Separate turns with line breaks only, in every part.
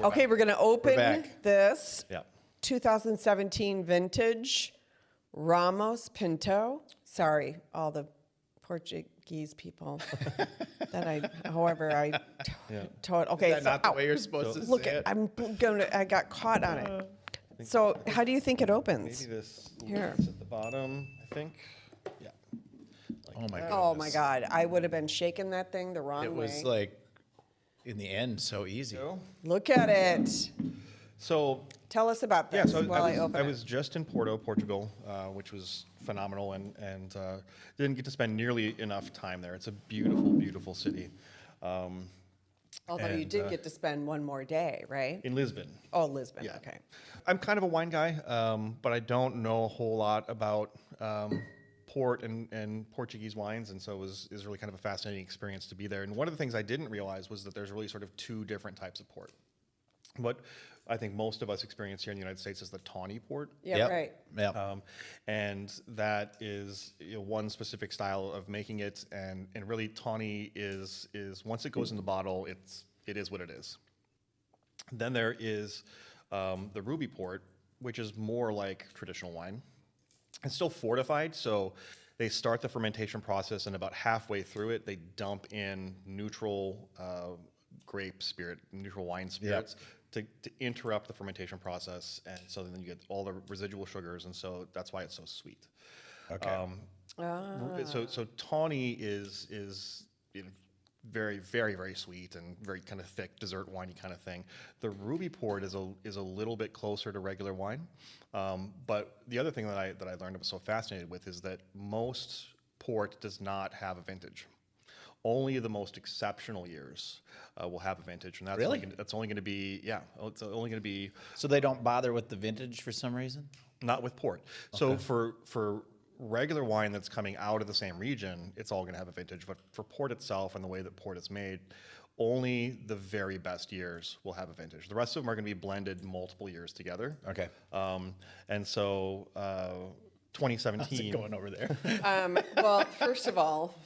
Okay, we're going to open
back.
this
Yeah.
2017 vintage Ramos Pinto. Sorry, all the Portuguese people that I taught. Okay,
Is that not the way you're supposed to
look,
say it?
I got caught on it. So how do you think it opens?
Maybe this
Here.
is at the bottom, I think. Yeah.
Oh my god.
Oh my God, I would have been shaking that thing the wrong
It was
way.
like, in the end, so easy.
Look at it.
So
Tell us about
yeah,
this
so
while I open
I
it.
was just in Porto, Portugal, which was phenomenal, and didn't get to spend nearly enough time there. It's a beautiful, beautiful city.
Although you
and,
did get to spend one more day, right?
In Lisbon.
Oh, Lisbon,
Yeah.
okay.
I'm kind of a wine guy, but I don't know a whole lot about port and Portuguese wines, and so it was really kind of a fascinating experience to be there. And one of the things I didn't realize was that there's really sort of two different types of port. What I think most of us experience here in the United States is the tawny port.
Yeah,
Yep.
right.
Yeah.
And that is one specific style of making it, and really tawny is once it goes in the bottle, it is what it is. Then there is the ruby port, which is more like traditional wine. It's still fortified, so they start the fermentation process, and about halfway through it, they dump in neutral grape spirit, neutral wine spirits. To interrupt the fermentation process, and so then you get all the residual sugars, and so that's why it's so sweet.
Okay.
So tawny is very, very, very sweet and very kind of thick dessert winey kind of thing. The ruby port is a little bit closer to regular wine, but the other thing that I learned I was so fascinated with is that most port does not have a vintage. Only the most exceptional years will have a vintage, and that's
Really?
that's only going to be it's only going to be
So they don't bother with the vintage for some reason?
not with port. So for regular wine that's coming out of the same region, it's all going to have a vintage. But for port itself and the way that port is made, only the very best years will have a vintage. The rest of them are going to be blended multiple years together.
Okay.
And so 2017
Going over there.
Well, first of all,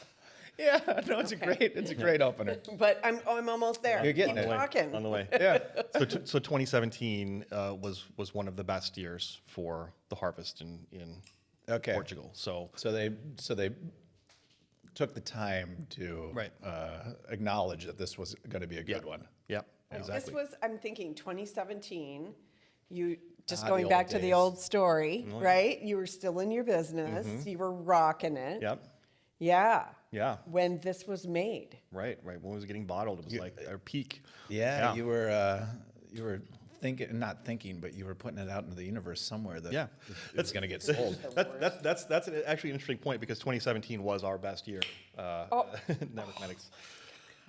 Yeah, no, it's a great opener.
but I'm almost there.
You're getting
Keep
it.
talking.
on the way.
Yeah.
So 2017 was one of the best years for the harvest in
Okay.
Portugal. So
So they took the time to
Right.
Acknowledge that this was going to be a good one.
Yep,
This
exactly.
was, I'm thinking 2017, you, just
Ah,
going
the
back
old
to the
days.
old story, right? You were still in your business. You were rocking it.
Yep.
Yeah.
Yeah.
When this was made.
Right. When it was getting bottled, it was like our peak.
Yeah, you were thinking, not thinking, but you were putting it out into the universe somewhere that
Yeah.
it was going to get sold.
That's actually an interesting point because 2017 was our best year. In mathematics.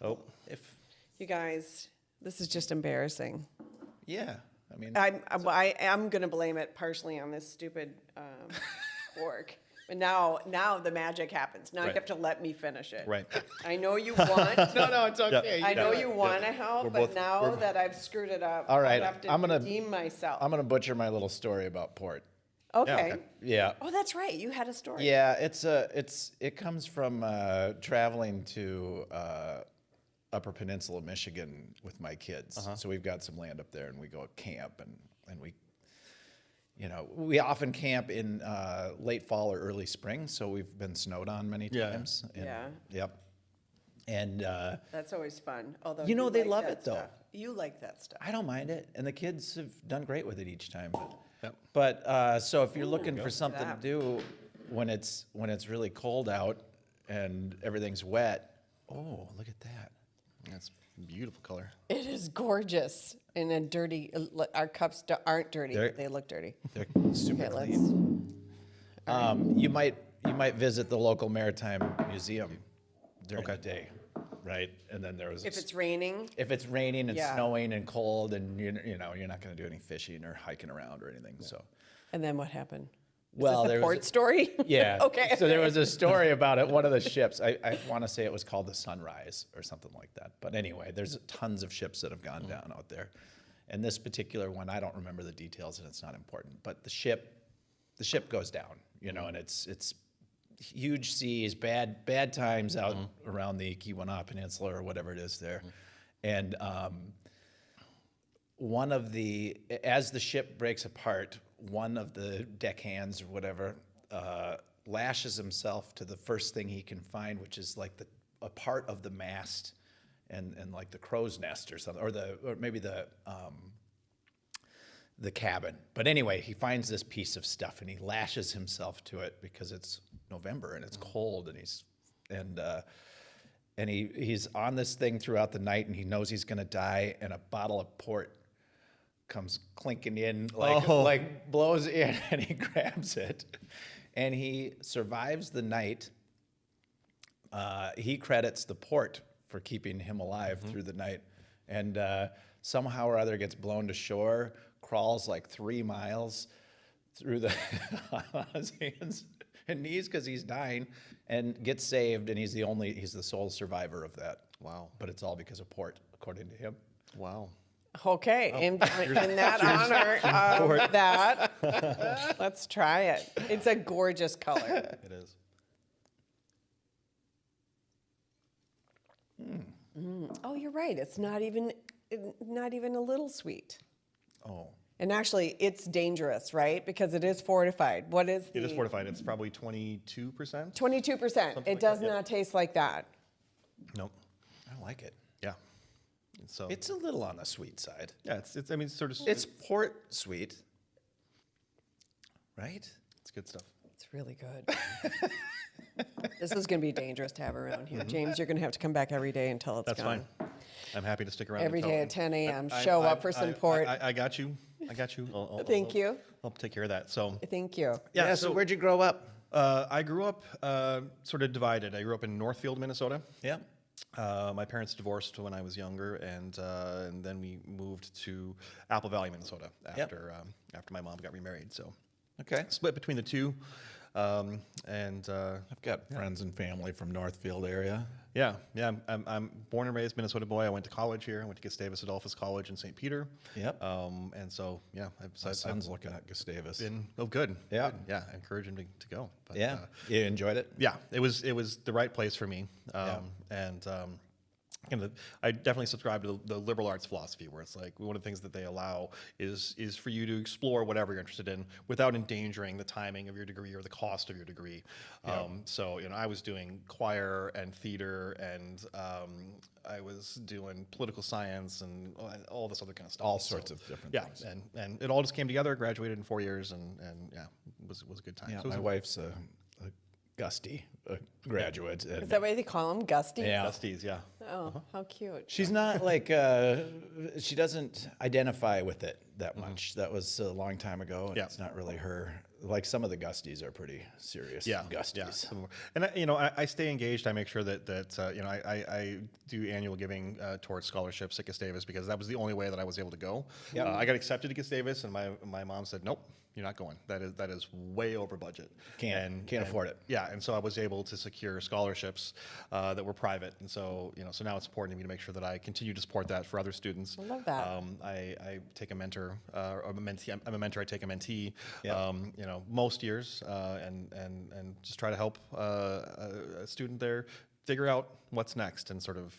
Oh.
If
You guys, this is just embarrassing.
yeah, I mean,
I am going to blame it partially on this stupid fork. But now the magic happens. Now you
Right.
have to let me finish it.
Right.
I know you want.
no, it's okay.
I know
do it.
you want to help,
We're
but
both-
now that I've screwed it up,
All right,
I have to
I'm gonna-
redeem myself.
I'm going to butcher my little story about port.
okay.
okay.
Yeah.
Oh, that's right. You had a story.
Yeah, it comes from traveling to Upper Peninsula, Michigan with my kids. So we've got some land up there, and we go camp, and we often camp in late fall or early spring. So we've been snowed on many
Yeah.
times. And,
Yeah.
Yep. And
That's always fun. Although
You know, they
like
love
that
it, though.
stuff. You like that stuff.
I don't mind it, and the kids have done great with it each time.
Yep.
But so if you're looking for something to
that.
do when it's really cold out and everything's wet, oh, look at that.
That's a beautiful color.
It is gorgeous in a dirty. Our cups aren't dirty.
They're-
But they look dirty.
They're super
Okay,
clean. You might visit the local maritime museum during the day, right? And then there was
If it's raining,
if it's raining and
Yeah.
snowing and cold, and you're not going to do any fishing or hiking around or anything. So
and then what happened?
Well,
is this
there
the
was
port story?
yeah.
Okay.
So there was a story about it. One of the ships, I want to say it was called the Sunrise or something like that. But anyway, there's tons of ships that have gone down out there. And this particular one, I don't remember the details, and it's not important. But the ship goes down, and it's huge seas, bad times out around the Keweenaw Peninsula or whatever it is there. And one of the, as the ship breaks apart, one of the deckhands or whatever lashes himself to the first thing he can find, which is like a part of the mast and like the crow's nest or something, or maybe the cabin. But anyway, he finds this piece of stuff and he lashes himself to it because it's November and it's cold, and he's on this thing throughout the night, and he knows he's going to die, and a bottle of port comes clinking in, like blows in, and he grabs it, and he survives the night. He credits the port for keeping him alive through the night, and somehow or other gets blown to shore, crawls like 3 miles through the on his hands and knees because he's dying, and gets saved, and he's the sole survivor of that.
Wow.
But it's all because of port, according to him.
Wow.
Okay, in that honor of that, let's try it. It's a gorgeous color.
It is.
Oh, you're right. It's not even a little sweet.
Oh.
And actually, it's dangerous, right? Because it is fortified. What is
It is fortified. It's probably 22%.
22%. It does not taste like that.
Nope.
I like it.
Yeah. And so
It's a little on the sweet side.
yeah, it's I mean, it's sort of
It's port sweet, right?
it's good stuff.
It's really good. This is going to be dangerous to have around here. James, you're going to have to come back every day until it's
That's
gone.
fine. I'm happy to stick around.
Every
until-
day at 10 a.m. Show up for some port.
I got you. I got you.
Thank you.
I'll take care of that. So
Thank you.
yeah.
So where'd you grow up?
I grew up sort of divided. I grew up in Northfield, Minnesota.
Yeah.
My parents divorced when I was younger, and then we moved to Apple Valley, Minnesota after my mom got remarried. So
Okay.
split between the two, and
I've got friends and family from Northfield area.
yeah. I'm born and raised Minnesota boy. I went to college here. I went to Gustavus Adolphus College in St. Peter.
Yep.
And so yeah,
My
I've
son's looking at Gustavus.
been good.
Yeah.
Good. Yeah. I encourage him to go. But,
Yeah. You enjoyed it?
yeah, it was the right place for me, and I definitely subscribe to the liberal arts philosophy, where it's like one of the things that they allow is for you to explore whatever you're interested in without endangering the timing of your degree or the cost of your degree. So I was doing choir and theater, and I was doing political science and all this other kind of stuff.
All sorts of different things.
and it all just came together. Graduated in 4 years, and yeah, it was a good time.
Yeah,
So it was
my wife's a Gusty graduate.
Is
And
that what they call them? Gusty?
Yeah.
Besties, yeah.
Oh, how cute.
she's not like, she doesn't identify with it that much. That was a long time ago, and
Yeah.
it's not really her. Like some of the Gusties are pretty serious Gusties.
Yeah. Some more. And I stay engaged. I make sure that I do annual giving towards scholarships at Gustavus, because that was the only way that I was able to go.
Yep.
I got accepted to Gustavus, and my mom said, nope, you're not going. That is way over budget.
Can't afford it.
Yeah, and so I was able to secure scholarships that were private, and so so now it's important to me to make sure that I continue to support that for other students.
I love that.
I take a mentor or a mentee. I'm a mentor. I take a mentee.
Yeah.
Most years, and just try to help a student there figure out what's next, and sort of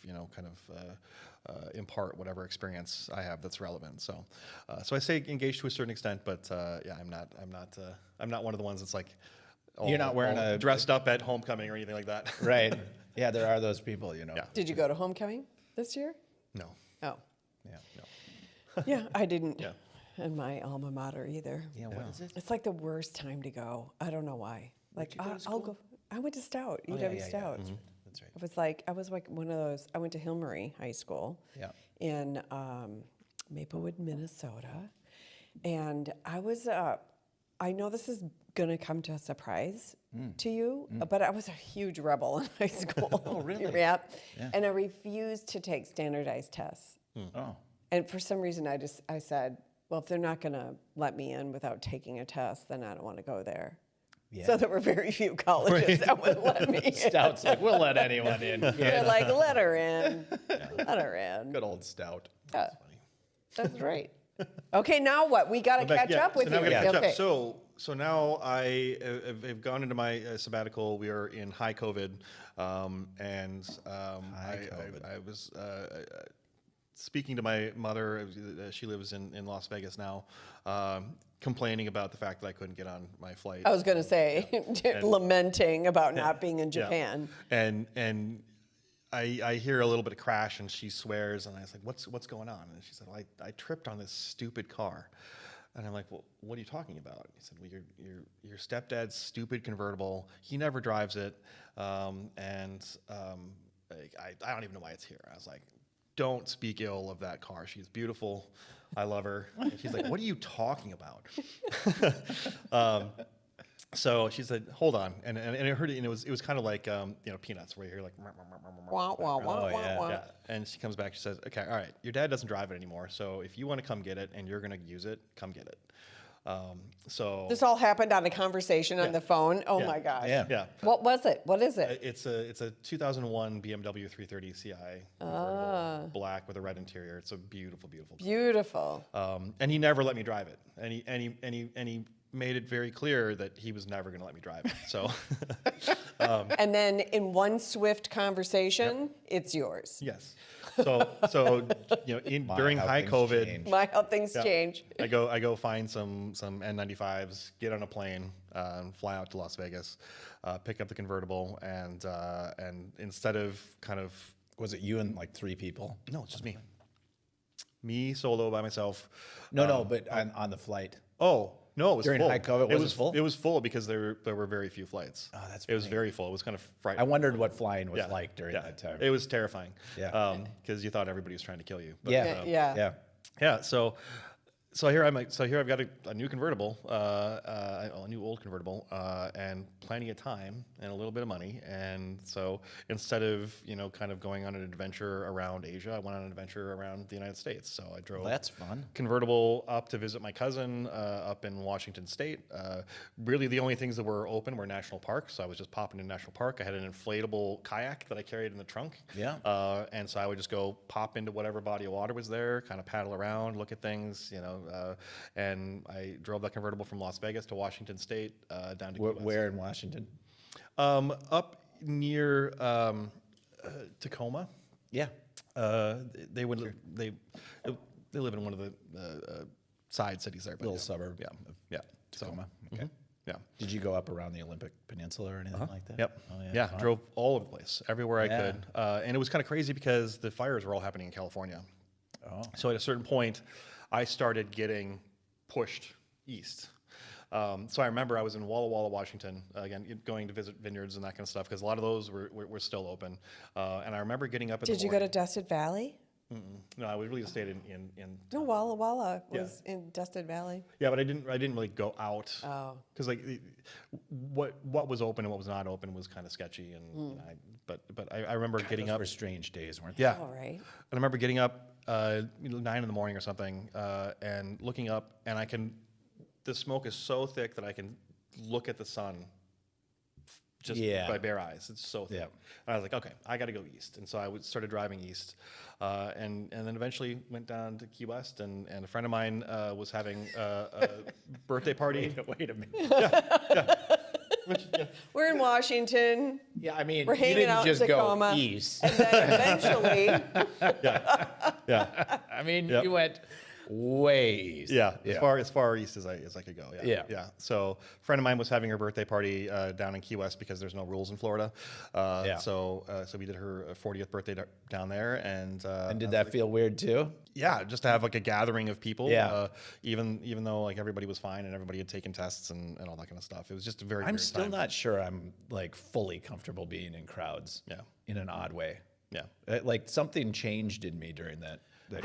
impart whatever experience I have that's relevant. So I say engaged to a certain extent, but I'm not one of the ones that's like
You're not wearing a
dressed up at homecoming or anything like that.
Right. Yeah, there are those people,
Yeah.
Did you go to homecoming this year?
No.
Oh.
Yeah.
Yeah, I didn't.
Yeah.
And my alma mater either.
Yeah, what is it?
It's like the worst time to go. I don't know why. Like,
you go to
I'll
school?
go. I went to Stout,
Oh,
UW
yeah,
Stout.
That's right.
I was like one of those. I went to Hillmurray High School
Yeah.
in Maplewood, Minnesota, and I was. I know this is gonna come to a surprise to you, but I was a huge rebel in high school.
Oh, really?
Yeah.
Yeah.
And I refused to take standardized tests.
Oh.
And for some reason, I said, well, if they're not gonna let me in without taking a test, then I don't want to go there.
Yeah.
So there were very few colleges that would let me in.
Stout's like, we'll let anyone in.
They're like, let her in. Let her in.
Good old Stout.
Yeah, that's right. Okay, now what? We got to catch up with
so now
you.
we gotta catch
Okay.
up. So now I have gone into my sabbatical. We are in high COVID, and
COVID.
I was speaking to my mother. She lives in Las Vegas now, complaining about the fact that I couldn't get on my flight.
I was going to say, lamenting about not being in
Yeah.
Japan.
And I hear a little bit of crash, and she swears, and I was like, what's going on? And she said, well, I tripped on this stupid car. And I'm like, well, what are you talking about? He said, well, your stepdad's stupid convertible. He never drives it, like, I don't even know why it's here. I was like, don't speak ill of that car. She's beautiful. I love her. And she's like, what are you talking about? So she said, hold on. And I heard it, and it was kind of like, Peanuts, where you hear like,
Wah, wah, wah,
Oh,
wah,
yeah.
wah.
yeah. And she comes back, she says, okay, all right, your dad doesn't drive it anymore. So if you want to come get it and you're going to use it, come get it. So
This all happened on a conversation on the phone. Oh
Yeah.
my gosh.
Yeah.
yeah.
What was it? What is it?
It's a 2001 BMW 330 Ci, convertible, black with a red interior. It's a beautiful, beautiful car.
Beautiful.
And he never let me drive it. And he made it very clear that he was never going to let me drive it. So,
And then in one swift conversation, it's yours.
yes. So during
how
high
things
COVID,
change.
My, how things
yeah,
change.
I go find some N95s, get on a plane, and fly out to Las Vegas, pick up the convertible, and instead of kind of
Was it you and like 3 people?
no, it's just me solo by myself.
No, but on the flight.
Oh, no, it was
During
full.
high COVID, was it full?
It was full because there were very few flights.
Oh, that's
It was
funny.
very full. It was kind of
I
frightening.
wondered what flying was
Yeah,
like during
yeah.
that time.
It was terrifying.
Yeah.
Because you thought everybody was trying to kill you. But,
Yeah.
Yeah.
yeah. So here I've got a new convertible, a new old convertible, and plenty of time and a little bit of money. And so instead of kind of going on an adventure around Asia, I went on an adventure around the United States. So I drove
Well, that's fun.
convertible up to visit my cousin up in Washington State. Really, the only things that were open were national parks. So I was just popping in national park. I had an inflatable kayak that I carried in the trunk.
Yeah.
And so I would just go pop into whatever body of water was there, kind of paddle around, look at things, and I drove that convertible from Las Vegas to Washington State, down to Key West.
Where in Washington?
Up near Tacoma.
Yeah.
They live in one of the side cities there. But
Little
yeah.
suburb.
Yeah. Yeah.
Tacoma. Okay.
Yeah.
Did you go up around the Olympic Peninsula or anything like that?
Yep.
Oh,
yeah.
fun.
Drove all over the place, everywhere I
Yeah.
could. And it was kind of crazy because the fires were all happening in California.
Oh.
So at a certain point, I started getting pushed east. So I remember I was in Walla Walla, Washington, again, going to visit vineyards and that kind of stuff, because a lot of those were still open. And I remember getting up in
Did
the
you go to
morning.
Dusted Valley?
No, I really stayed in
No, Walla Walla
Yeah.
was in Dusted Valley.
yeah, but I didn't really go out.
Oh.
Because what was open and what was not open was kind of sketchy, and but I remember getting
Those
up.
were strange days, weren't they?
Yeah,
All right.
I remember getting up 9 in the morning or something, and looking up, and the smoke is so thick that I can look at the sun just
Yeah.
by bare eyes. It's so thick.
Yeah.
And I was like, okay, I got to go east. And so I started driving east, and then eventually went down to Key West, and a friend of mine was having a birthday party.
Wait a minute.
We're in Washington.
Yeah, I mean,
We're
you
hanging
didn't
out in
just go
Tacoma.
east.
And then eventually,
Yeah.
I mean,
Yep.
you went way east.
Yeah, as far east as I could go.
Yeah.
Yeah. So a friend of mine was having her birthday party down in Key West because there's no rules in Florida.
Yeah.
So we did her 40th birthday down there, and
And did that feel weird too?
yeah, just to have like a gathering of people.
Yeah.
Even though like everybody was fine and everybody had taken tests and all that kind of stuff. It was just a very
I'm
weird
still
time.
not sure I'm like fully comfortable being in crowds.
Yeah.
In an odd way.
Yeah.
Like something changed in me during that.
I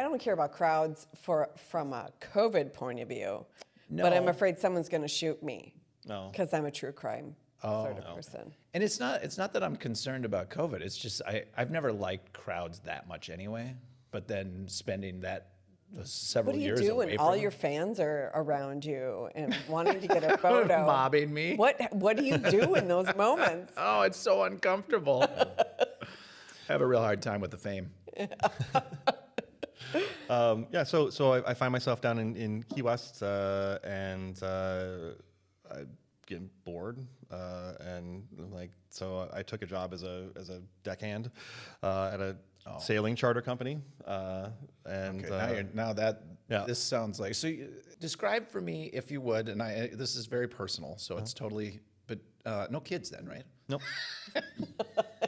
don't care about crowds from a COVID point of view, but I'm
No.
afraid someone's going to shoot me
No.
because I'm a true crime sort of
no.
person.
And it's not that I'm concerned about COVID. It's just I've never liked crowds that much anyway. But then spending those several
What do you
years
do
away
when
from
all
them.
your fans are around you and wanting to get a photo?
Mobbing me.
What do you do in those moments?
Oh, it's so uncomfortable. I have a real hard time with the fame.
Yeah, so I find myself down in Key West, and I get bored, and like so I took a job as a deckhand at a sailing charter company. And
Okay, now that
yeah.
this sounds like, so describe for me, if you would, and this is very personal, so it's totally, but no kids then, right?
Nope.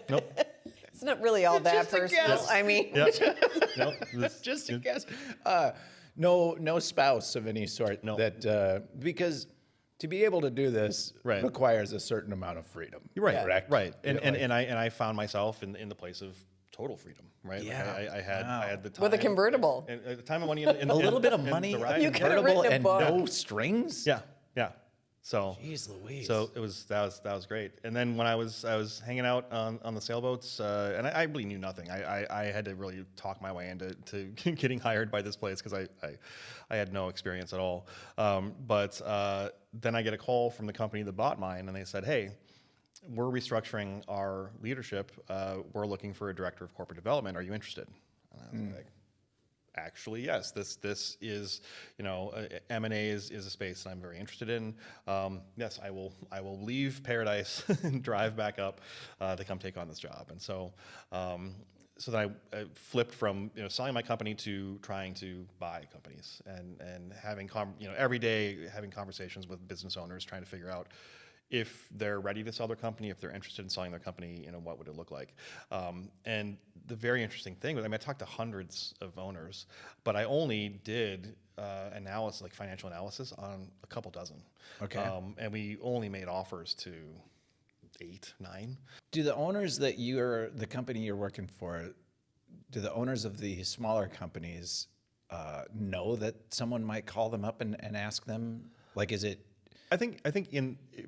Nope.
It's not really all that
Just a
personal.
guess.
I mean,
Yep. Nope.
Just a guess. No spouse of any sort.
No.
That because to be able to do this
Right.
requires a certain amount of freedom.
You're right.
Correct.
Right. And,
Yeah,
and I found myself in the place of total freedom. Right.
Yeah.
Like I had the time
with a convertible.
and at the time of money and
a little bit of
and
money,
the ride.
You
and
could have
convertible,
written a
and
book.
no strings.
Yeah. Yeah. So.
Jeez Louise.
So that was great. And then when I was hanging out on the sailboats, and I really knew nothing. I had to really talk my way into getting hired by this place because I had no experience at all. But then I get a call from the company that bought mine, and they said, "Hey, we're restructuring our leadership. We're looking for a director of corporate development. Are you interested?" And I was like, actually, yes, this is, M&A is a space that I'm very interested in. Yes, I will leave paradise and drive back up to come take on this job. And so, so then I flipped from selling my company to trying to buy companies and having every day having conversations with business owners trying to figure out if they're ready to sell their company, if they're interested in selling their company, what would it look like? And the very interesting thing was, I talked to hundreds of owners, but I only did analysis, like financial analysis, on a couple dozen.
Okay.
And we only made offers to 8, 9.
Do the owners that the company you're working for, do the owners of the smaller companies know that someone might call them up and ask them? Like, is it?
I think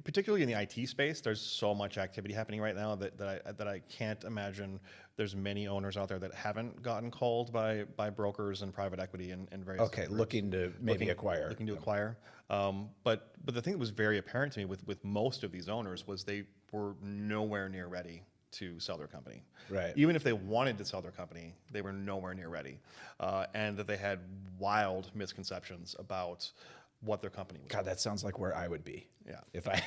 particularly in the IT space, there's so much activity happening right now that I can't imagine there's many owners out there that haven't gotten called by brokers and private equity and various.
Okay, looking to maybe acquire.
Looking to acquire. But the thing that was very apparent to me with most of these owners was they were nowhere near ready to sell their company.
Right.
Even if they wanted to sell their company, they were nowhere near ready, and that they had wild misconceptions about what their company was.
God, that sounds like where I would be.
Yeah.
If I.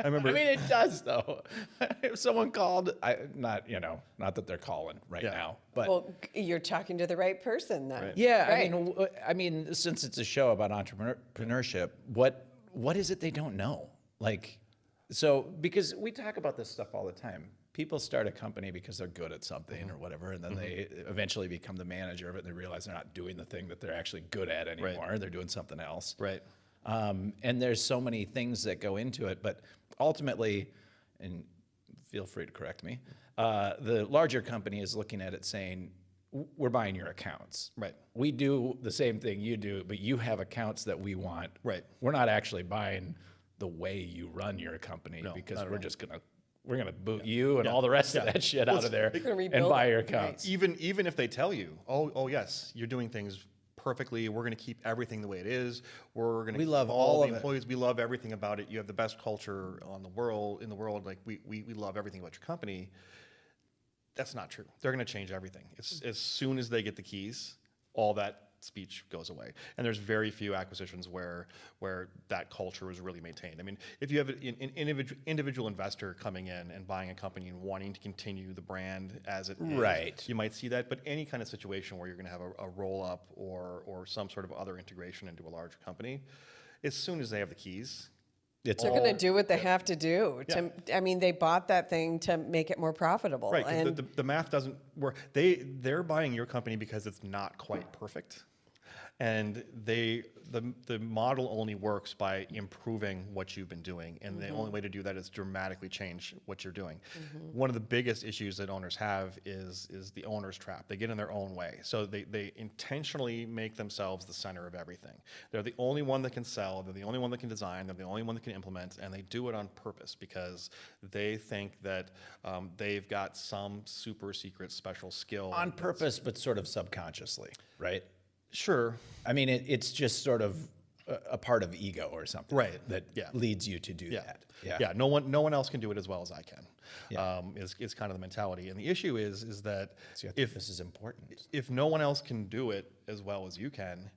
I remember.
I mean, it does though. If someone called, not that they're calling right
Yeah.
now, but
well, you're talking to the right person then.
Right.
yeah,
Right.
I mean, since it's a show about entrepreneurship, what is it they don't know? Like, so because we talk about this stuff all the time. People start a company because they're good at something or whatever, and then they eventually become the manager of it, and they realize they're not doing the thing that they're actually good at anymore.
Right.
They're doing something else.
Right.
And there's so many things that go into it, but ultimately, and feel free to correct me, the larger company is looking at it saying, we're buying your accounts.
Right.
We do the same thing you do, but you have accounts that we want.
Right.
We're not actually buying the way you run your company
No,
because
not at
we're
all.
just we're gonna boot you and all the rest of that shit out of there
gonna
and
rebuild
buy
it.
your
Right.
accounts.
Even if they tell you, oh yes, you're doing things perfectly. We're going to keep everything the way it is. We're going to
We
keep
love
all
all
the
of it.
employees. We love everything about it. You have the best culture in the world. Like we love everything about your company. That's not true. They're going to change everything. As soon as they get the keys, all that speech goes away. And there's very few acquisitions where that culture is really maintained. I mean, if you have an individual investor coming in and buying a company and wanting to continue the brand as it is,
Right.
you might see that. But any kind of situation where you're going to have a roll up or some sort of other integration into a larger company, as soon as they have the keys,
It's
They're
all,
going to do what they have to do.
Yeah.
I mean, they bought that thing to make it more profitable.
right? 'Cause
And
the math doesn't work. They're buying your company because it's not quite perfect. And the model only works by improving what you've been doing, and the only way to do that is dramatically change what you're doing. One of the biggest issues that owners have is the owner's trap. They get in their own way, so they intentionally make themselves the center of everything. They're the only one that can sell. They're the only one that can design. They're the only one that can implement, and they do it on purpose because they think that they've got some super secret special skill
on purpose, but sort of subconsciously, right?
Sure.
I mean, it's just sort of a part of ego or something,
Right.
That
Yeah.
leads you to do
Yeah.
that.
Yeah. No one else can do it as well as I can.
Yeah.
Is kind of the mentality. And the issue is that
See, I think
if
this is important.
if no one else can do it as well as you can,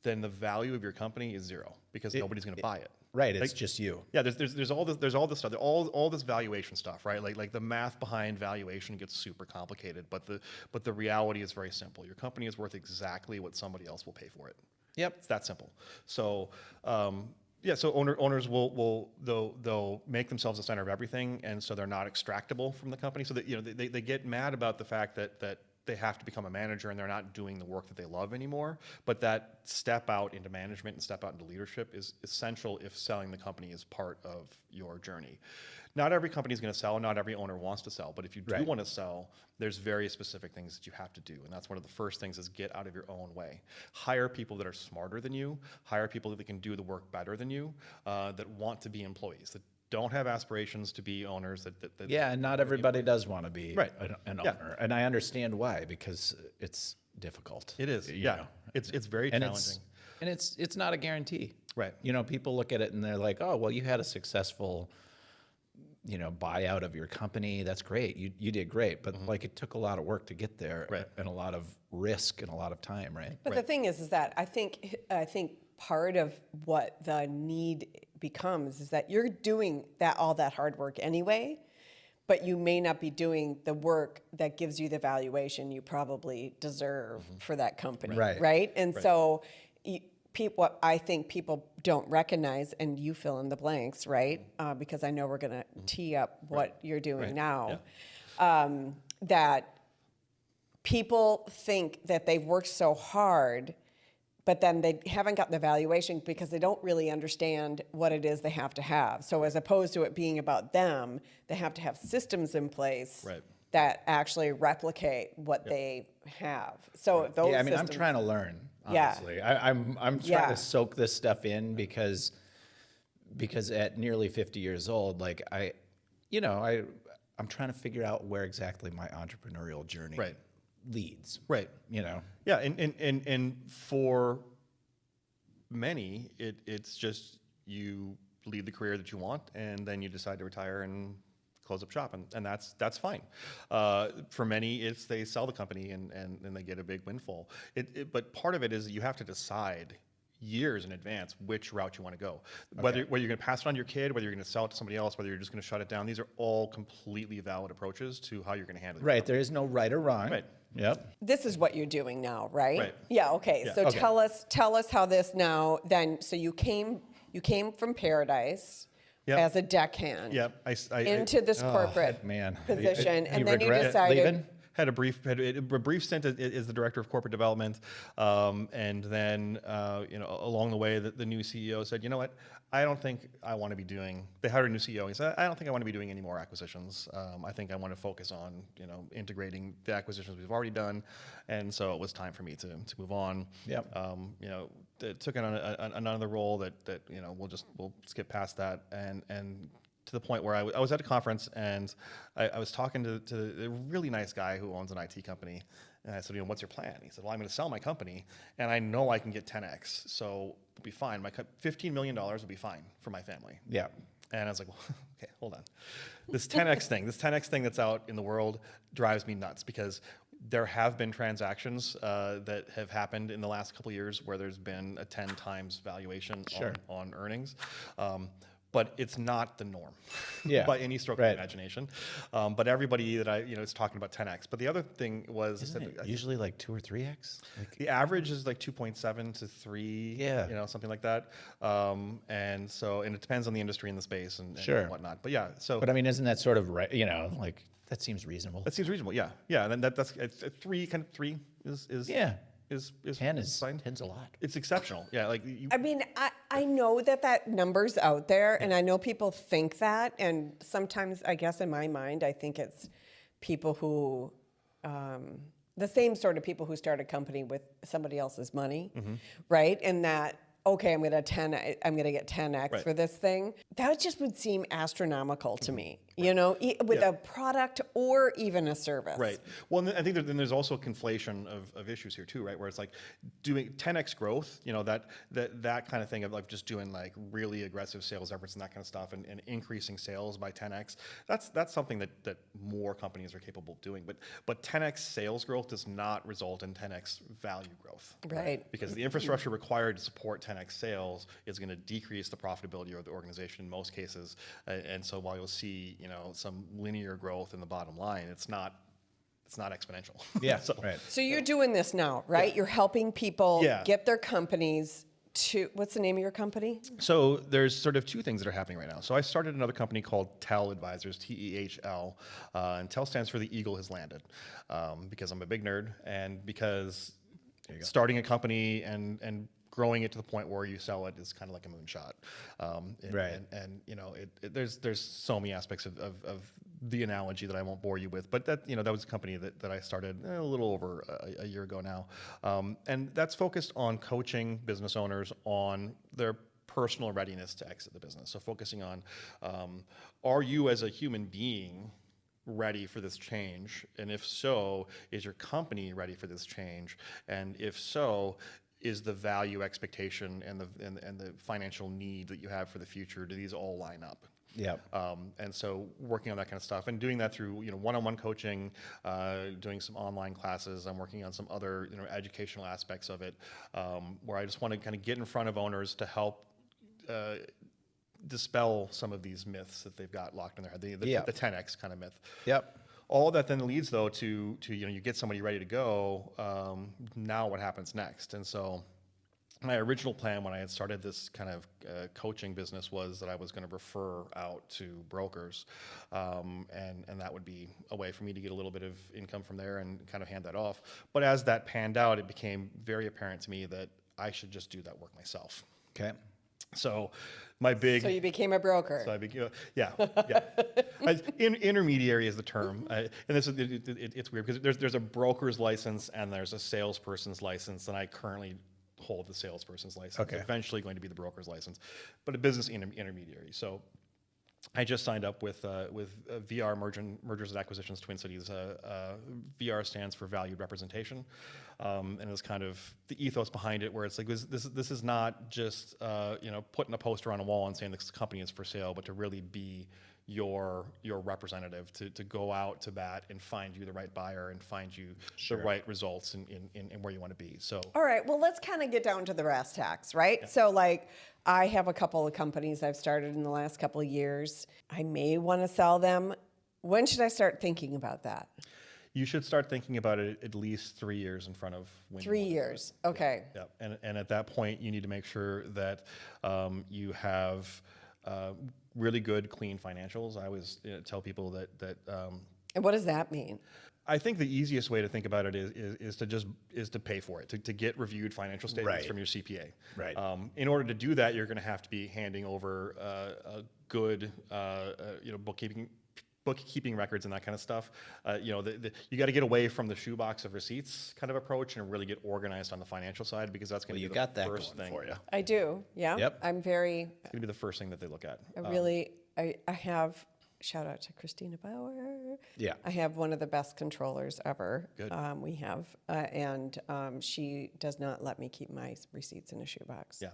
then the value of your company is zero because nobody's going to buy it.
Right, it's just you.
Yeah, there's all this stuff, all this valuation stuff, right? Like the math behind valuation gets super complicated, but the reality is very simple. Your company is worth exactly what somebody else will pay for it.
Yep.
It's that simple. So so owners will they'll make themselves the center of everything, and so they're not extractable from the company. So that they get mad about the fact that they have to become a manager and they're not doing the work that they love anymore. But that step out into management and step out into leadership is essential if selling the company is part of your journey. Not every company is going to sell, not every owner wants to sell, but if you do want to sell, there's very specific things that you have to do. And that's one of the first things is get out of your own way. Hire people that are smarter than you, hire people that can do the work better than you, that want to be employees, that don't have aspirations to be owners.
And not everybody does want to be an
Yeah.
owner. And I understand why, because it's difficult.
It is,
know.
It's very challenging.
It's not a guarantee.
Right.
People look at it and they're like, oh, well, you had a successful buyout of your company. That's great. You did great. But like it took a lot of work to get there and a lot of risk and a lot of time, right?
But the thing is that I think part of what the need becomes is that you're doing all that hard work anyway, but you may not be doing the work that gives you the valuation you probably deserve for that company, right? And so what I think people don't recognize, and you fill in the blanks, right? Because I know we're going to tee up what you're doing now, that people think that they've worked so hard, but then they haven't got the valuation because they don't really understand what it is they have to have. So as opposed to it being about them, they have to have systems in place that actually replicate what they have. So those
I'm
systems,
trying to learn, honestly. I'm trying to soak this stuff in because at nearly 50 years old, like I'm trying to figure out where exactly my entrepreneurial journey leads.
Right. Yeah, and for many, it's just you lead the career that you want, and then you decide to retire and close up shop, and that's fine. For many, it's they sell the company and they get a big windfall. But part of it is you have to decide years in advance which route you want to go. Whether you're going to pass it on to your kid, whether you're going to sell it to somebody else, whether you're just going to shut it down. These are all completely valid approaches to how you're going to handle it.
Right. There is no right or wrong.
Right.
Yep.
this is what you're doing now, right?
Right.
Yeah. Okay.
Yeah.
So
Okay.
tell us how this now. Then, so you came from Paradise
Yep.
as a deckhand into this corporate position,
You
and then you
regret
decided.
leaving?
Had a brief stint as the director of corporate development, and then along the way, the new CEO said, you know what, I don't think I want to be doing. They hired a new CEO. He said, I don't think I want to be doing any more acquisitions. I think I want to focus on integrating the acquisitions we've already done, and so it was time for me to move on.
Yep.
Took on another role that we'll skip past that and. To the point where I was at a conference and I was talking to a really nice guy who owns an IT company. And I said, what's your plan? He said, well, I'm going to sell my company and I know I can get 10x. So it'll be fine. $15 million will be fine for my family.
Yeah.
And I was like, well, okay, hold on. This 10x thing that's out in the world drives me nuts because there have been transactions that have happened in the last couple of years where there's been a 10 times valuation on earnings. But it's not the norm by any stroke of the imagination. But everybody that is talking about 10x. But the other thing was
Isn't it usually like 2 or 3x?
The average is like 2.7 to 3, something like that. And it depends on the industry and the space and whatnot. But yeah, so.
But I mean, isn't that sort of right? That seems reasonable.
That seems reasonable. Yeah, and then that's 3 is.
Yeah.
Is
10 is
fine.
10's a lot.
It's exceptional. Yeah,
I mean, I know that number's out there, and I know people think that, and sometimes I guess in my mind I think it's people who, the same sort of people who start a company with somebody else's money, right? And that. Okay, I'm gonna get 10x for this thing. That just would seem astronomical to me, with a product or even a service.
Right. Well, I think then there's also a conflation of issues here too, right? Where it's like doing 10x growth, that kind of thing of like just doing like really aggressive sales efforts and that kind of stuff, and increasing sales by 10x. That's something that more companies are capable of doing. But 10x sales growth does not result in 10x value growth.
Right.
Because the infrastructure required to support 10x 10x sales is going to decrease the profitability of the organization in most cases. And so while you'll see, some linear growth in the bottom line, it's not exponential.
Yeah,
So,
right.
So you're doing this now, right? You're helping people
Yeah.
get their companies to, what's the name of your company?
So there's sort of two things that are happening right now. So I started another company called TEHL Advisors, TEHL, and TEHL stands for the Eagle Has Landed, because I'm a big nerd and because starting a company and growing it to the point where you sell it is kind of like a moonshot.
Right.
And there's so many aspects of the analogy that I won't bore you with, but that was a company that I started a little over a year ago now, and that's focused on coaching business owners on their personal readiness to exit the business. So focusing on, are you as a human being ready for this change? And if so, is your company ready for this change? And if so, is the value expectation and the financial need that you have for the future, do these all line up?
Yeah.
And so working on that kind of stuff and doing that through one-on-one coaching, doing some online classes. I'm working on some other educational aspects of it, where I just want to kind of get in front of owners to help dispel some of these myths that they've got locked in their head. The 10x kind of myth.
Yep.
All that then leads though to you get somebody ready to go. Now what happens next? And so my original plan when I had started this kind of coaching business was that I was going to refer out to brokers, and that would be a way for me to get a little bit of income from there and kind of hand that off. But as that panned out, it became very apparent to me that I should just do that work myself.
Okay.
So my big...
So you became a broker.
So I became, yeah. Intermediary is the term, and this is it's weird because there's a broker's license and there's a salesperson's license, and I currently hold the salesperson's license.
Okay.
Eventually going to be the broker's license, but a business intermediary. So I just signed up with VR Mergers and Acquisitions Twin Cities. VR stands for Valued Representation, and it's kind of the ethos behind it, where it's like this is not just putting a poster on a wall and saying this company is for sale, but to really be your representative, to go out to bat and find you the right buyer and find you the right results in where you want to be. So
All right, well, let's kind of get down to the brass tacks, right? Yeah. So like, I have a couple of companies I've started in the last couple of years. I may want to sell them. When should I start thinking about that?
You should start thinking about it at least 3 years in front of when
3 years, okay.
Yeah. And at that point, you need to make sure that you have really good, clean financials. I always tell people that.
And what does that mean?
I think the easiest way to think about it is to pay for it, to get reviewed financial statements from your CPA.
Right.
In order to do that, you're going to have to be handing over a good bookkeeping records and that kind of stuff. You got to get away from the shoebox of receipts kind of approach and really get organized on the financial side, because that's going to be the first thing
for you.
I do, yeah.
Yep.
I'm very.
It's going to be the first thing that they look at.
I have. Shout out to Christina Bauer.
Yeah.
I have one of the best controllers ever.
Good.
We have, and she does not let me keep my receipts in a shoebox.
Yeah.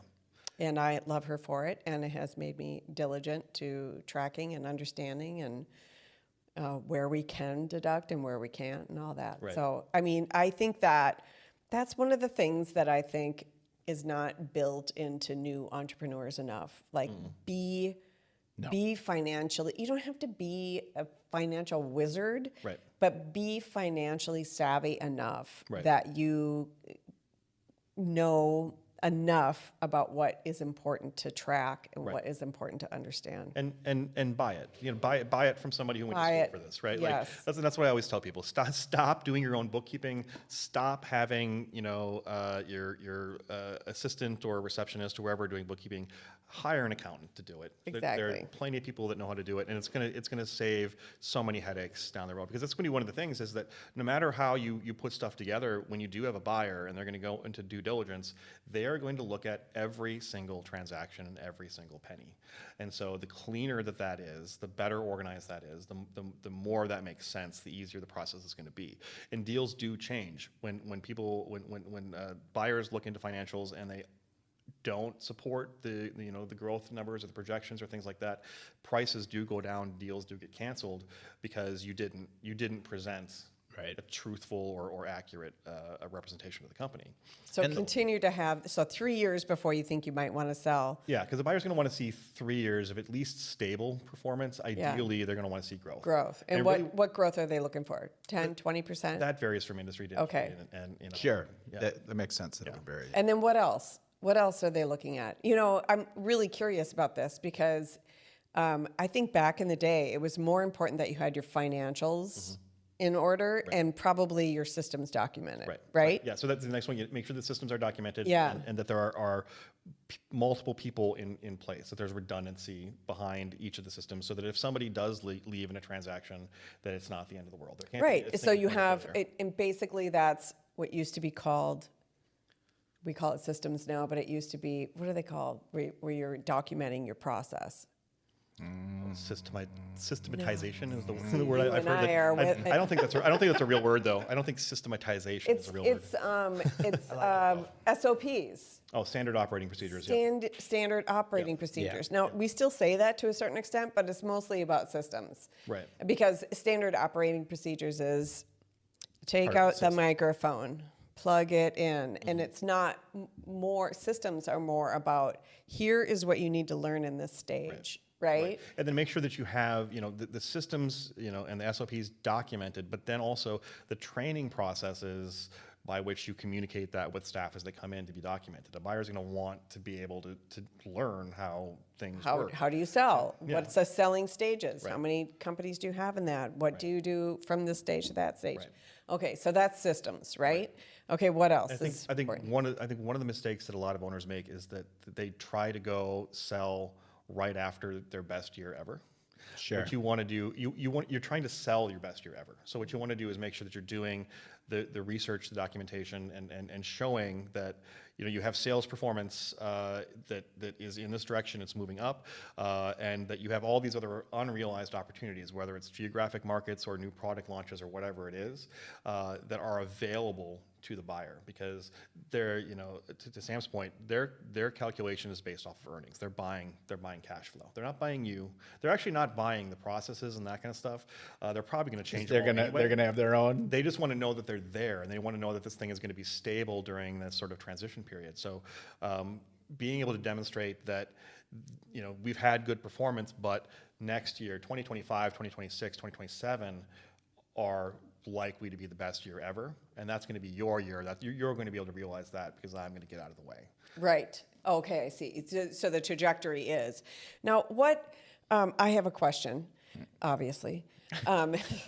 And I love her for it, and it has made me diligent to tracking and understanding and where we can deduct and where we can't and all that.
Right.
So, I mean, I think that's one of the things that I think is not built into new entrepreneurs enough. Like, be financially, you don't have to be a financial wizard,
Right.
but be financially savvy enough
Right.
that you know enough about what is important to track and what is important to understand.
And buy it. Buy it from somebody who went to school for this, right?
Yes.
Like that's what I always tell people. Stop doing your own bookkeeping. Stop having your assistant or receptionist or wherever doing bookkeeping. Hire an accountant to do it.
Exactly.
There are plenty of people that know how to do it, and it's gonna save so many headaches down the road. Because that's going to be one of the things, is that no matter how you put stuff together, when you do have a buyer and they're going to go into due diligence, they are going to look at every single transaction and every single penny. And so the cleaner that is, the better organized that is, the more that makes sense, the easier the process is going to be. And deals do change when buyers look into financials and they don't support the growth numbers or the projections or things like that. Prices do go down, deals do get canceled because you didn't present
Right.
a truthful or accurate a representation of the company.
So continue to have, so 3 years before you think you might want to sell.
Yeah, because the buyer's going to want to see 3 years of at least stable performance. Ideally, they're going to want to see growth.
Growth. And what growth are they looking for? 10, 20%?
That varies from industry to industry.
Okay.
And you know,
Sure.
Yeah.
That makes sense. That it would vary.
And then what else? What else are they looking at? You know, I'm really curious about this because I think back in the day, it was more important that you had your financials in order and probably your systems documented, right?
Yeah, so that's the next one. You make sure the systems are documented and that there are multiple people in place, that there's redundancy behind each of the systems so that if somebody does leave in a transaction, that it's not the end of the world. There can't be,
So you have, and basically that's what used to be called, we call it systems now, but it used to be, what are they called? Where you're documenting your process.
Systematization is the word I've heard.
I
don't think that's I don't think that's a real word though. I don't think systematization is a real word.
It's SOPs.
Oh, standard operating procedures.
Standard operating procedures. Now, we still say that to a certain extent, but it's mostly about systems.
Right.
Because standard operating procedures is take out the microphone, plug it in, and it's not more, systems are more about here is what you need to learn in this stage. Right.
And then make sure that you have, the systems, and the SOPs documented, but then also the training processes by which you communicate that with staff as they come in to be documented. The buyer's going to want to be able to learn how things work.
How do you sell? What's the selling stages? How many companies do you have in that? What do you do from this stage to that stage? Okay, so that's systems, right? Okay, what else?
I think one of the mistakes that a lot of owners make is that they try to go sell right after their best year ever.
Sure.
What you want to do, you're trying to sell your best year ever. So what you want to do is make sure that you're doing the research, the documentation, and showing that you have sales performance that is in this direction, it's moving up, and that you have all these other unrealized opportunities, whether it's geographic markets or new product launches or whatever it is, that are available to the buyer, because they're, to Sam's point, their calculation is based off of earnings. They're buying cash flow. They're not buying you. They're actually not buying the processes and that kind of stuff. They're probably going to change.
They're gonna have their own.
They just want to know that they're there, and they want to know that this thing is going to be stable during this sort of transition period. So, being able to demonstrate that, we've had good performance, but next year, 2025, 2026, 2027 are likely to be the best year ever, and that's going to be your year. That you're going to be able to realize that because I'm going to get out of the way.
Right. Okay, I see. So the trajectory is. Now, I have a question, obviously.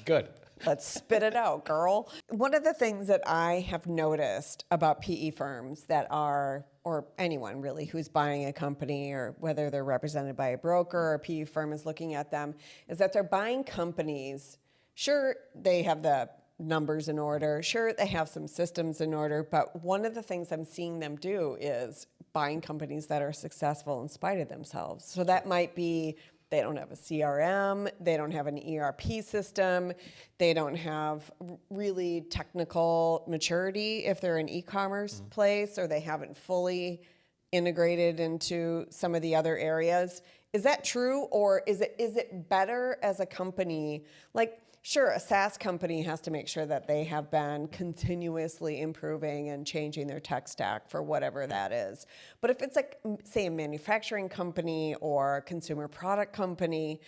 Good.
Let's spit it out, girl. One of the things that I have noticed about PE firms that are, or anyone really who's buying a company, or whether they're represented by a broker or a PE firm is looking at them, is that they're buying companies. Sure, they have the numbers in order. Sure, they have some systems in order. But one of the things I'm seeing them do is buying companies that are successful in spite of themselves. So that might be they don't have a CRM, they don't have an ERP system, they don't have really technical maturity if they're an e-commerce place, or they haven't fully integrated into some of the other areas. Is that true, or is it better as a company? Like, sure, a SaaS company has to make sure that they have been continuously improving and changing their tech stack for whatever that is. But if it's like, say, a manufacturing company or a consumer product company,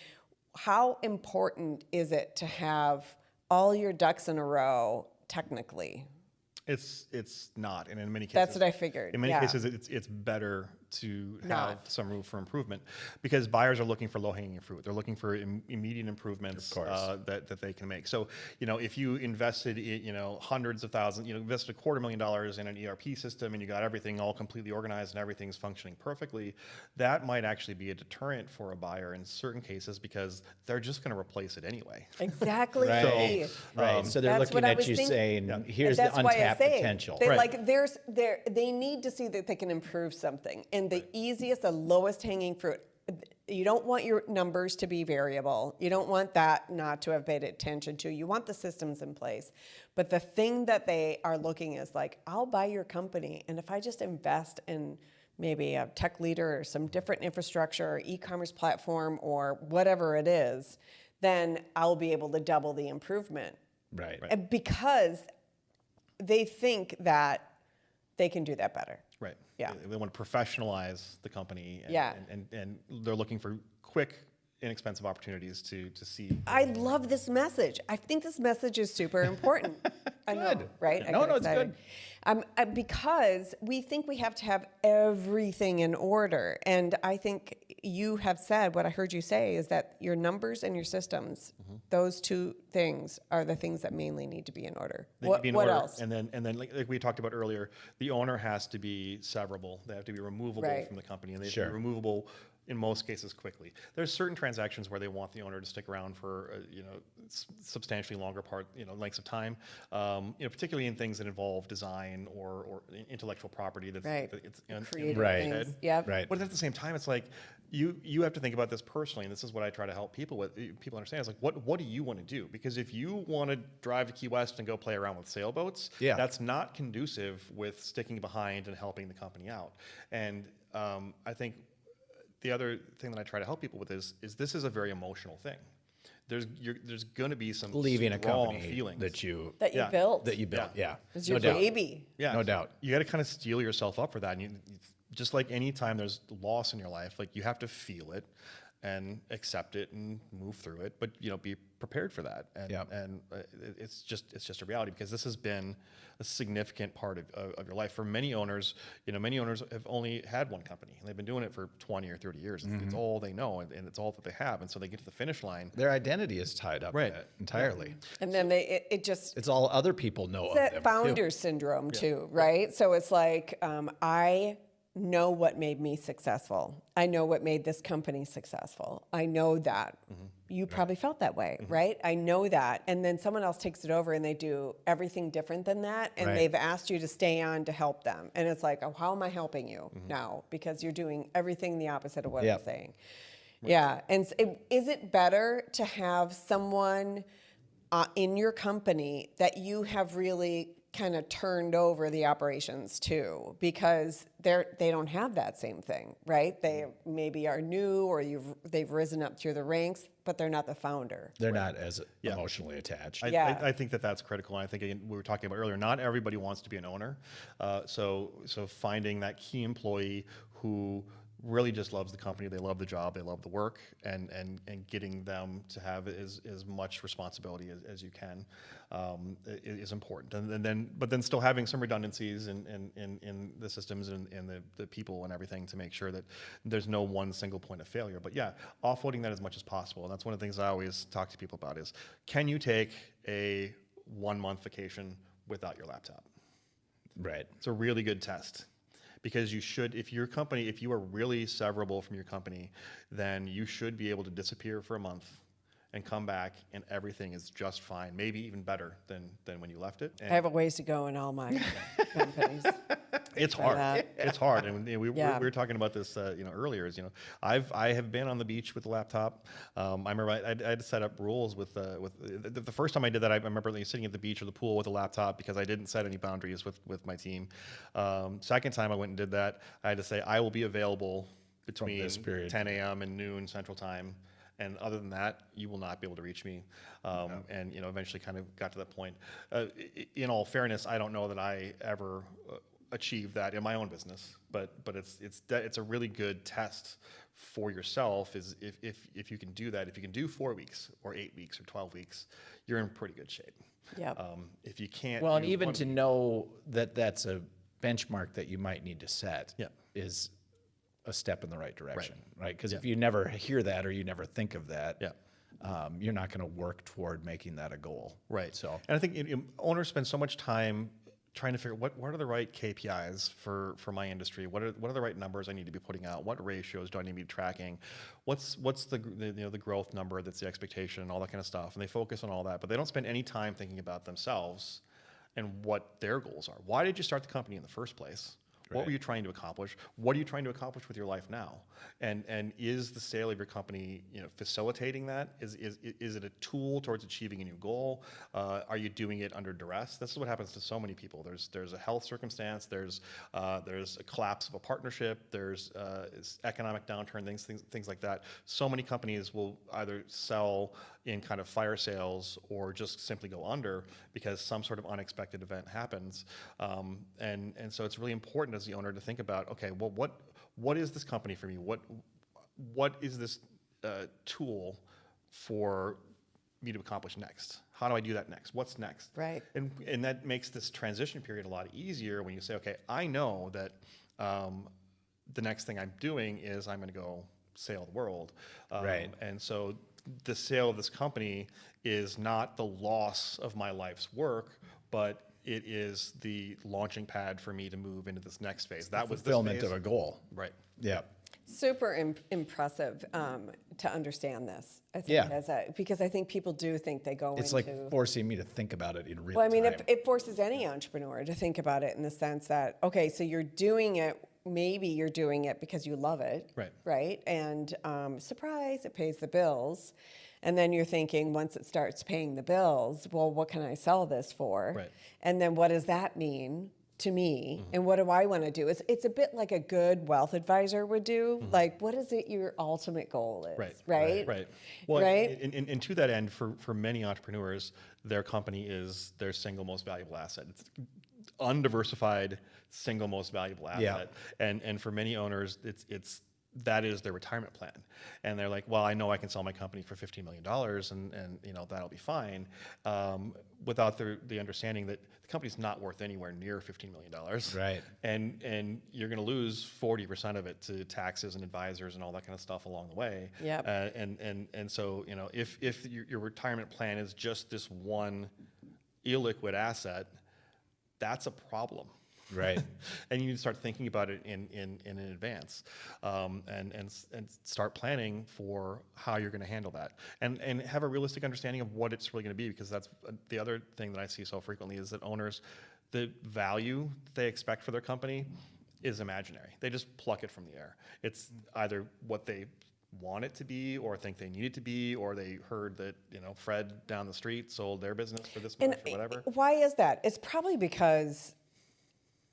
how important is it to have all your ducks in a row technically?
It's not, and in many cases,
that's what I figured.
In many cases, it's better to have some room for improvement, because buyers are looking for low-hanging fruit. They're looking for immediate improvements that they can make. So, if you invested, hundreds of thousands, invested $250,000 in an ERP system, and you got everything all completely organized and everything's functioning perfectly, that might actually be a deterrent for a buyer in certain cases, because they're just going to replace it anyway.
Exactly.
Right. So they're looking at you saying, here's the untapped potential.
They need to see that they can improve something. And the easiest, the lowest hanging fruit, you don't want your numbers to be variable. You don't want that not to have paid attention to. You want the systems in place. But the thing that they are looking is like, I'll buy your company, and if I just invest in maybe a tech leader or some different infrastructure or e-commerce platform or whatever it is, then I'll be able to double the improvement.
Right.
And because they think that they can do that better.
Right.
Yeah.
They want to professionalize the company. And,
Yeah.
and they're looking for quick, inexpensive opportunities to see.
I love this message. I think this message is super important. I know,
Good.
right? I
No,
get
no, it's
excited. Because we think we have to have everything in order. And I think you have said, what I heard you say is that your numbers and your systems, those two things are the things that mainly need to be in order.
They need to be in order.
Else?
And then like we talked about earlier, the owner has to be severable. They have to be removable
Right.
from the company, and they have
Sure.
to be removable in most cases quickly. There's certain transactions where they want the owner to stick around for substantially longer lengths of time. Particularly in things that involve design or intellectual property. That's
Right.
It's
Creative
Right.
things. Yep.
Right.
But at the same time, it's like you have to think about this personally, and this is what I try to help people with. People understand. It's like, what do you want to do? Because if you want to drive to Key West and go play around with sailboats,
Yeah.
that's not conducive with sticking behind and helping the company out. And I think the other thing that I try to help people with is this is a very emotional thing. There's going to be some
Leaving a
strong
company
feelings
that you
Yeah.
built.
built. Yeah.
It's
No
your
doubt.
baby.
Yeah,
No doubt.
You got to kind of steel yourself up for that. And you, just like any time there's loss in your life, like you have to feel it and accept it and move through it. But be prepared for that. And
Yep.
it's just a reality, because this has been a significant part of your life for many owners. Many owners have only had one company, and they've been doing it for 20 or 30 years. It's all they know, and it's all that they have. And so they get to the finish line.
Their identity is tied up
Right.
in it entirely.
And then it just
It's all other people know of
that
them.
founder syndrome too, right? So it's like I know what made me successful. I know what made this company successful. I know that. You probably felt that way, right? I know that. And then someone else takes it over and they do everything different than that, and
Right.
they've asked you to stay on to help them. And it's like, oh, how am I helping you now? Because you're doing everything the opposite of what
Yep.
I'm saying. Yeah. And is it better to have someone in your company that you have really kind of turned over the operations to, because they don't have that same thing, right? They maybe are new, or they've risen up through the ranks, but they're not the founder.
They're not as emotionally attached.
I think that's critical. And I think, again, we were talking about earlier, not everybody wants to be an owner. So finding that key employee who really just loves the company, they love the job, they love the work, and getting them to have as much responsibility as you can is important. But then still having some redundancies in the systems and the people and everything to make sure that there's no one single point of failure. But yeah, offloading that as much as possible. And that's one of the things I always talk to people about is, can you take a 1-month vacation without your laptop?
Right.
It's a really good test. Because you should, if you are really severable from your company, then you should be able to disappear for a month and come back, and everything is just fine, maybe even better than when you left it.
I have a ways to go in all my companies.
It's hard. It's hard, and we were talking about this, earlier. I have been on the beach with the laptop. I remember I had to set up rules with the first time I did that. I remember sitting at the beach or the pool with a laptop because I didn't set any boundaries with my team. Second time I went and did that, I had to say I will be available between 10 a.m. and noon Central Time. And other than that, you will not be able to reach me. And eventually kind of got to that point. In all fairness, I don't know that I ever achieved that in my own business, but it's a really good test for yourself. Is if you can do that, if you can do 4 weeks or 8 weeks or 12 weeks, you're in pretty good shape.
Yeah.
If you can't,
Well, and
do
even
1
to
week-
know that that's a benchmark that you might need to set is a step in the right direction, right? Because if you never hear that or you never think of that, you're not going to work toward making that a goal.
Right.
So,
and I think owners spend so much time trying to figure what are the right KPIs for my industry. What are the right numbers I need to be putting out? What ratios do I need to be tracking? What's the growth number that's the expectation and all that kind of stuff? And they focus on all that, but they don't spend any time thinking about themselves and what their goals are. Why did you start the company in the first place? What were you trying to accomplish? What are you trying to accomplish with your life now? And is the sale of your company, facilitating that? Is it a tool towards achieving a new goal? Are you doing it under duress? This is what happens to so many people. There's a health circumstance. There's a collapse of a partnership. There's economic downturn. Things like that. So many companies will either sell in kind of fire sales or just simply go under because some sort of unexpected event happens. And so it's really important as the owner to think about, okay, well, what is this company for me? What is this tool for me to accomplish next? How do I do that next? What's next?
Right.
And that makes this transition period a lot easier when you say, okay, I know that the next thing I'm doing is I'm going to go sail the world.
Right.
And so the sale of this company is not the loss of my life's work, but it is the launching pad for me to move into this next phase. That was the
Fulfillment
phase.
of a goal.
Right.
Yeah.
Super impressive to understand this. I think
Yeah.
because I think people do think they go
It's
into.
like forcing me to think about it in real
Well, I mean,
time.
it forces any entrepreneur to think about it in the sense that, okay, so you're doing it, maybe you're doing it because you love it.
Right.
Right. And surprise, it pays the bills. And then you're thinking, once it starts paying the bills, well, what can I sell this for?
Right.
And then what does that mean to me? And what do I want to do? It's a bit like a good wealth advisor would do. Like, what is it your ultimate goal is?
Right.
Right.
Right. Well,
Right?
and to that end, for many entrepreneurs, their company is their single most valuable asset. It's undiversified, single most valuable asset. And for many owners, that is their retirement plan. And they're like, well, I know I can sell my company for $15 million and that'll be fine. Without the understanding that the company's not worth anywhere near $15 million.
Right.
And you're going to lose 40% of it to taxes and advisors and all that kind of stuff along the way.
Yep.
And so, if your retirement plan is just this one illiquid asset, that's a problem.
Right.
And you need to start thinking about it in advance, and start planning for how you're going to handle that, and have a realistic understanding of what it's really going to be, because that's the other thing that I see so frequently is that owners, the value they expect for their company is imaginary. They just pluck it from the air. It's either what they want it to be, or think they need it to be, or they heard that Fred down the street sold their business for this much or whatever.
Why is that? It's probably because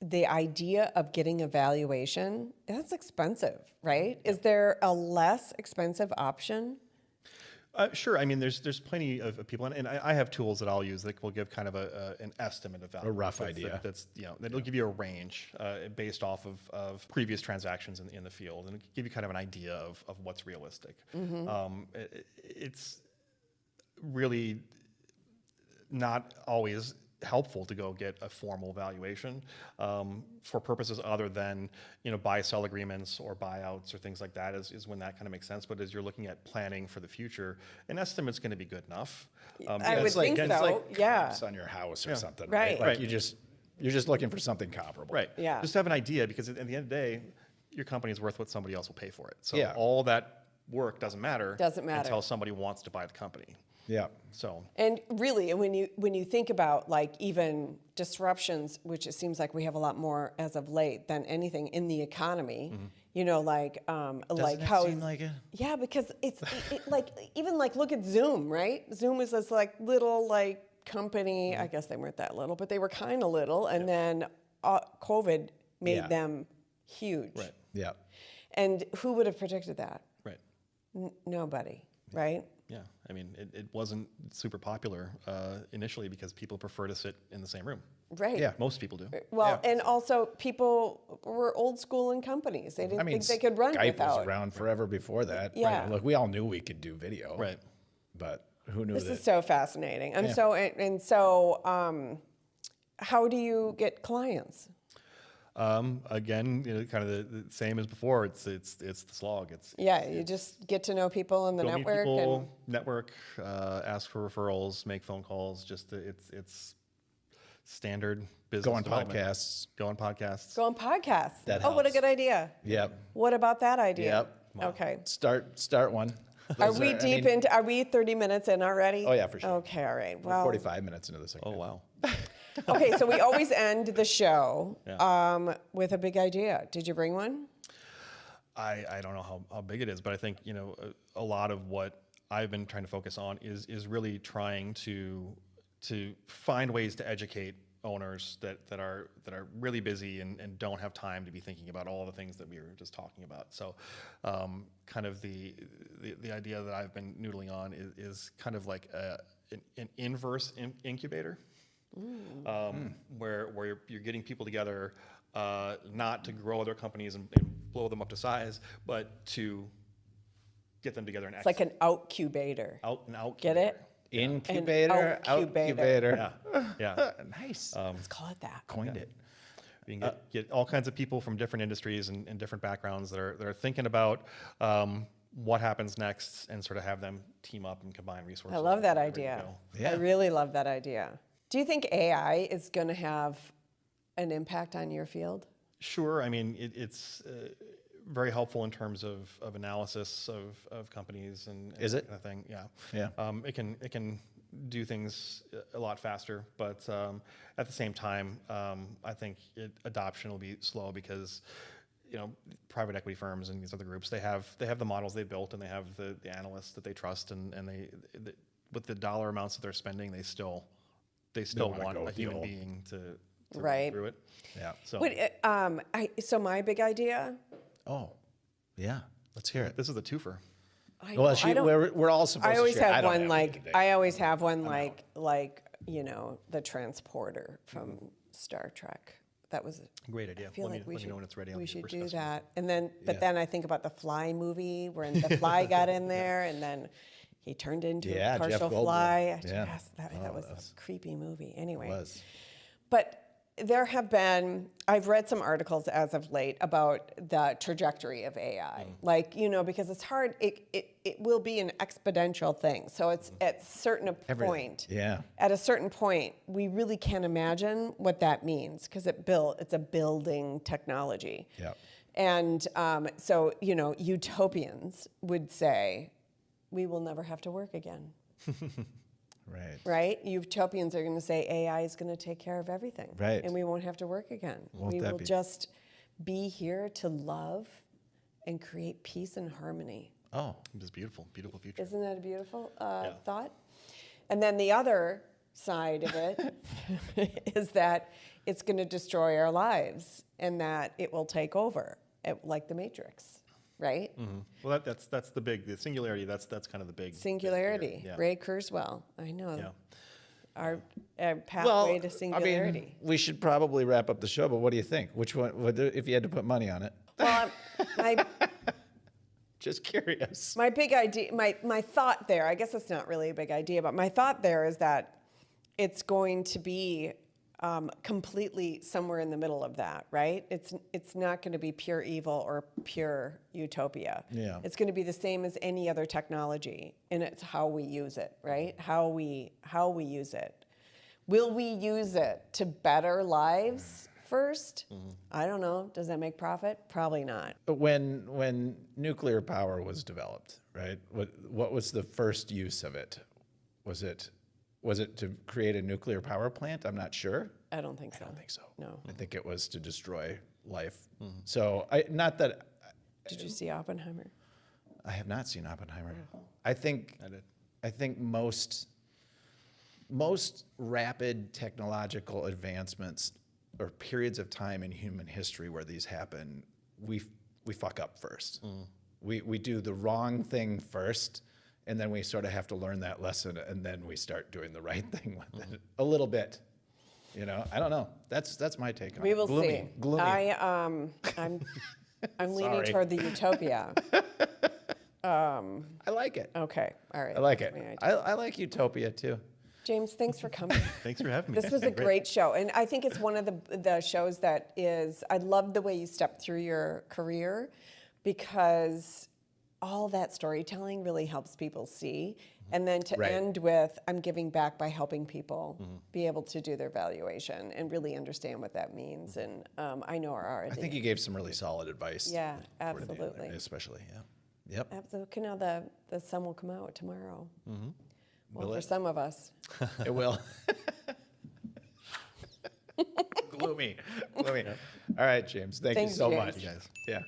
the idea of getting a valuation, that's expensive, right? Is there a less expensive option?
Sure. I mean, there's plenty of people, and I have tools that I'll use that will give kind of an estimate of value.
A rough idea.
That's that'll give you a range based off of previous transactions in the field, and give you kind of an idea of what's realistic. It's really not always helpful to go get a formal valuation for purposes other than buy-sell agreements or buyouts or things like that is when that kind of makes sense. But as you're looking at planning for the future, an estimate's going to be good enough.
I would think
it's
so.
like
Yeah.
comps on your house or something,
Right.
Like
Right.
you're just looking for something comparable.
Right.
Yeah.
Just have an idea, because at the end of the day, your company is worth what somebody else will pay for it. So
Yeah.
all that work doesn't matter.
Doesn't matter.
Until somebody wants to buy the company.
Yeah.
So.
And really, when you think about like even disruptions, which it seems like we have a lot more as of late than anything in the economy, like how
seem like it?
Yeah, because it's like even like look at Zoom, right? Zoom is this like little like company. I guess they weren't that little, but they were kind of little, and then COVID made
Yeah.
them huge.
Right.
Yeah.
And who would have predicted that?
Right.
Nobody, right?
Yeah. I mean, it wasn't super popular initially because people prefer to sit in the same room.
Right.
Yeah.
Most people do.
Well, and also people were old school in companies. They didn't think they could run
Skype
without.
was around forever before that.
Yeah.
Right. Look, we all knew we could do video.
Right.
But who knew
This
that?
is so fascinating.
Yeah.
How do you get clients?
Again, kind of the same as before. It's the slog. It's
Yeah, you just get to know people in the
go meet
network.
people, network, ask for referrals, make phone calls. Just it's standard business.
Go on
development.
podcasts.
Go on podcasts.
Go on podcasts.
That
Oh, what a
helps.
good idea.
Yep.
What about that idea?
Yep.
Okay.
Start one.
Are
Those
we
I
deep
mean,
into, are we 30 minutes in already?
Oh, yeah, for sure.
Okay, all right.
we're
Well,
45 minutes into the segment.
Oh wow.
okay, so we always end the show
Yeah.
with a big idea. Did you bring one?
I don't know how big it is, but I think a lot of what I've been trying to focus on is really trying to find ways to educate owners that are really busy and don't have time to be thinking about all the things that we were just talking about. So kind of the idea that I've been noodling on is kind of like an inverse incubator, where you're getting people together, not to grow their companies and blow them up to size, but to get them together and
It's like an outcubator.
out.
Get it?
Incubator,
outcubator.
Yeah.
Nice.
Let's call it that.
Coined it.
You can get all kinds of people from different industries and different backgrounds that are thinking about what happens next, and sort of have them team up and combine resources.
I love that
Ready to
idea.
go.
Yeah.
I really love that idea. Do you think AI is going to have an impact on your field?
Sure. I mean, it's very helpful in terms of analysis of companies and
Is
that
it?
kind of thing. Yeah.
Yeah.
It can do things a lot faster, but at the same time, I think adoption will be slow because private equity firms and these other groups, they have the models they built, and they have the analysts that they trust, and they with the dollar amounts that they're spending, they still
wanna
want
go
a human
the old-
being to
Right.
go through it.
Yeah.
So
So my big idea.
Oh, yeah. Let's hear it.
this is a twofer.
Well,
I don't-
we're all supposed
I always
to share.
have
don't
one
have
like
today.
I always have one like the transporter from Star Trek. That was
Great idea.
I feel
Let
like
me
we
know
should
when it's ready. I'll
we
be your
should
first
do
customer.
that. And then
Yeah.
then I think about the Fly movie where the Fly got in there and then he turned into
Yeah,
a
Jeff
partial
Goldblum.
fly.
Yeah.
Yes, that
Oh,
was
that's-
a creepy movie. Anyway.
was.
But I've read some articles as of late about the trajectory of AI. Because it's hard, it will be an exponential thing. So it's at
Everything. Yeah.
at a certain point, we really can't imagine what that means because it's a building technology.
Yeah.
And so, utopians would say, we will never have to work again.
Right.
Right? Utopians are going to say AI is going to take care of everything.
Right.
And we won't have to work again.
Won't
we
that
will
be-
just be here to love and create peace and harmony.
Oh.
It's beautiful, beautiful future.
Isn't that a beautiful
Yeah.
thought? And then the other side of it is that it's going to destroy our lives and that it will take over, like the Matrix. Right?
Well, that's the singularity. That's kind of the big
Singularity.
Yeah.
Ray Kurzweil. I know.
Yeah.
Our pathway to
I
singularity.
mean, we should probably wrap up the show, but what do you think? Which one, if you had to put money on it?
Well,
Just curious.
my big idea, my thought there, I guess it's not really a big idea, but my thought there is that it's going to be completely somewhere in the middle of that, right? It's not going to be pure evil or pure utopia.
Yeah.
It's going to be the same as any other technology, and it's how we use it, right? How we use it. Will we use it to better lives first? I don't know. Does that make profit? Probably not.
But when nuclear power was developed, right? What was the first use of it? Was it to create a nuclear power plant? I'm not sure.
I don't think so.
I don't think so.
No.
I think it was to destroy life. So
Did you see Oppenheimer?
I have not seen Oppenheimer. I think
I did.
I think most rapid technological advancements or periods of time in human history where these happen, we fuck up first. We do the wrong thing first, and then we sort of have to learn that lesson, and then we start doing the right thing with it a little bit. I don't know. That's my take on it.
We will
Gloomy.
see.
Gloomy.
I'm leaning
Sorry.
toward the utopia.
I like it.
Okay, all right.
I like
that's
it.
my idea.
I like utopia too.
James, thanks for coming.
Thanks for having me.
This was a great show, and I think it's one of the shows that is. I love the way you stepped through your career, because all that storytelling really helps people see, and then to
Right.
end with, I'm giving back by helping people be able to do their valuation and really understand what that means. And I know our
I think you gave some really solid advice.
Yeah,
toward the end there,
absolutely.
especially, yeah. Yep.
Absolutely. Now the sun will come out tomorrow. Well,
Will
for
it?
some of us.
It will. Gloomy. All right, James. Thank you
Thanks,
so
James.
much.
You guys.
Yeah.